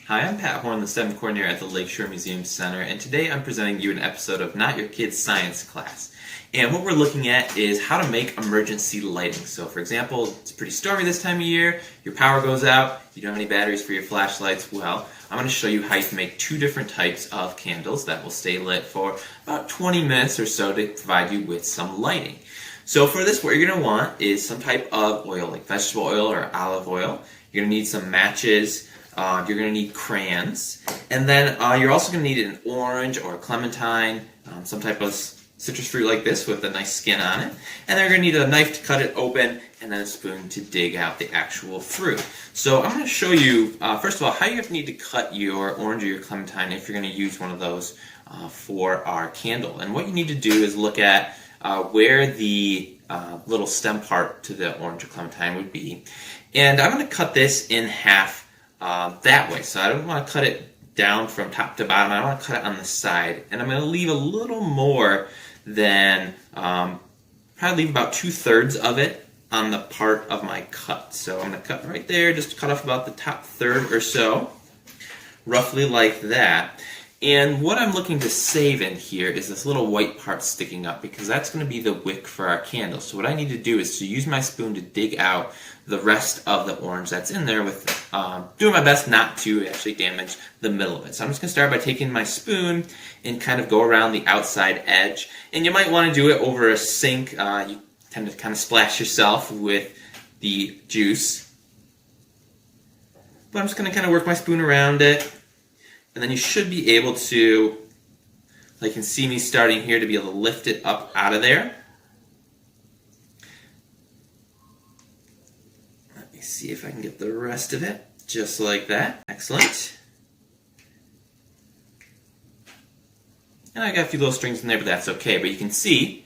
Hi, I'm Pat Horn, the STEM coordinator at the Lakeshore Museum Center, and today I'm presenting you an episode of Not Your Kid's Science Class. And what we're looking at is how to make emergency lighting. So for example, it's pretty stormy this time of year, your power goes out, you don't have any batteries for your flashlights. Well, I'm going to show you how you can make two different types of candles that will stay lit for about 20 minutes or so to provide you with some lighting. So for this, what you're going to want is some type of oil, like vegetable oil or olive oil. You're going to need some matches. You're going to need crayons, and then you're also going to need an orange or a clementine, some type of citrus fruit like this with a nice skin on it, and then you're going to need a knife to cut it open, and then a spoon to dig out the actual fruit. So I'm going to show you, first of all, how you need to cut your orange or your clementine if you're going to use one of those for our candle. And what you need to do is look at where the little stem part to the orange or clementine would be, and I'm going to cut this in half that way. So I don't want to cut it down from top to bottom. I want to cut it on the side, and I'm going to leave a little more than probably leave about 2/3 of it on the part of my cut. So I'm going to cut right there, just cut off about the top third or so, roughly like that. And what I'm looking to save in here is this little white part sticking up, because that's going to be the wick for our candle. So what I need to do is to use my spoon to dig out the rest of the orange that's in there, with doing my best not to actually damage the middle of it. So I'm just going to start by taking my spoon and kind of go around the outside edge. And you might want to do it over a sink. You tend to kind of splash yourself with the juice. But I'm just going to kind of work my spoon around it. And then you should be able to, like you can see me starting here, to be able to lift it up out of there. Let me see if I can get the rest of it, just like that. Excellent. And I got a few little strings in there, but that's okay. But you can see,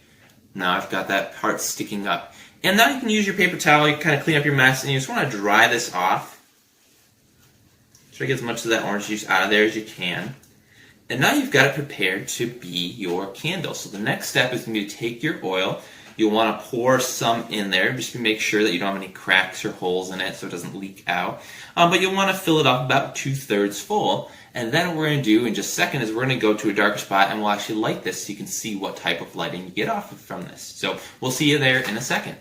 now I've got that part sticking up. And now you can use your paper towel, you can kind of clean up your mess, and you just want to dry this off. Try to get as much of that orange juice out of there as you can. And now you've got it prepared to be your candle. So the next step is going to be to take your oil. You'll want to pour some in there, just to make sure that you don't have any cracks or holes in it so it doesn't leak out. But you'll want to fill it up about 2/3 full. And then what we're going to do in just a second is we're going to go to a darker spot and we'll actually light this so you can see what type of lighting you get off from this. So we'll see you there in a second.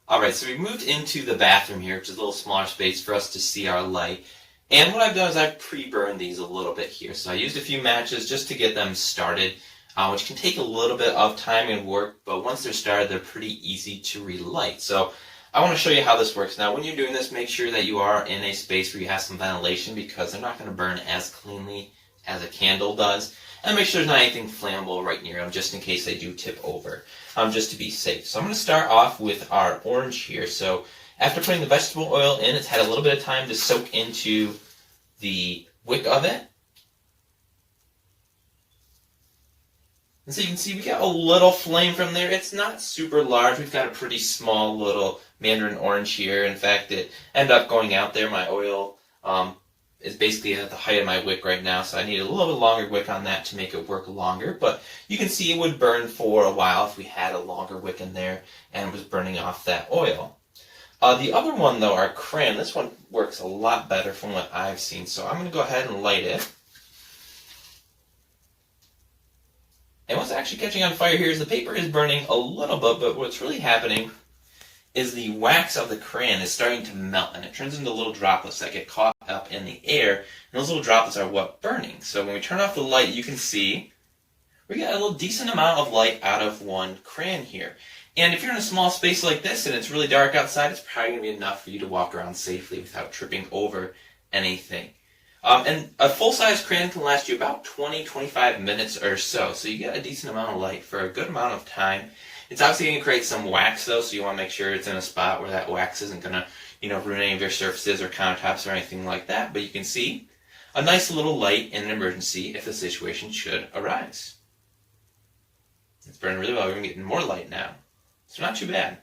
Alright, so we moved into the bathroom here, which is a little smaller space for us to see our light. And what I've done is I've pre-burned these a little bit here. So I used a few matches just to get them started, which can take a little bit of time and work, but once they're started, they're pretty easy to relight. So I want to show you how this works. Now, when you're doing this, make sure that you are in a space where you have some ventilation, because they're not going to burn as cleanly as a candle does. And make sure there's not anything flammable right near them, just in case they do tip over, just to be safe. So I'm going to start off with our orange here. So after putting the vegetable oil in, it's had a little bit of time to soak into the wick of it. And so you can see we got a little flame from there. It's not super large. We've got a pretty small little mandarin orange here. In fact, it ended up going out there. My oil is basically at the height of my wick right now, so I need a little bit longer wick on that to make it work longer. But you can see it would burn for a while if we had a longer wick in there and was burning off that oil. The other one, though, our crayon, this one works a lot better from what I've seen. So I'm going to go ahead and light it. And what's actually catching on fire here is the paper is burning a little bit, but what's really happening is the wax of the crayon is starting to melt, and it turns into little droplets that get caught up in the air, and those little droplets are what's burning. So when we turn off the light, you can see we got a little decent amount of light out of one crayon here. And if you're in a small space like this and it's really dark outside, it's probably going to be enough for you to walk around safely without tripping over anything. And a full-size crayon can last you about 20-25 minutes or so, so you get a decent amount of light for a good amount of time. It's obviously going to create some wax, though, so you want to make sure it's in a spot where that wax isn't going to, ruin any of your surfaces or countertops or anything like that. But you can see a nice little light in an emergency if the situation should arise. It's burning really well. We're getting more light now, so not too bad.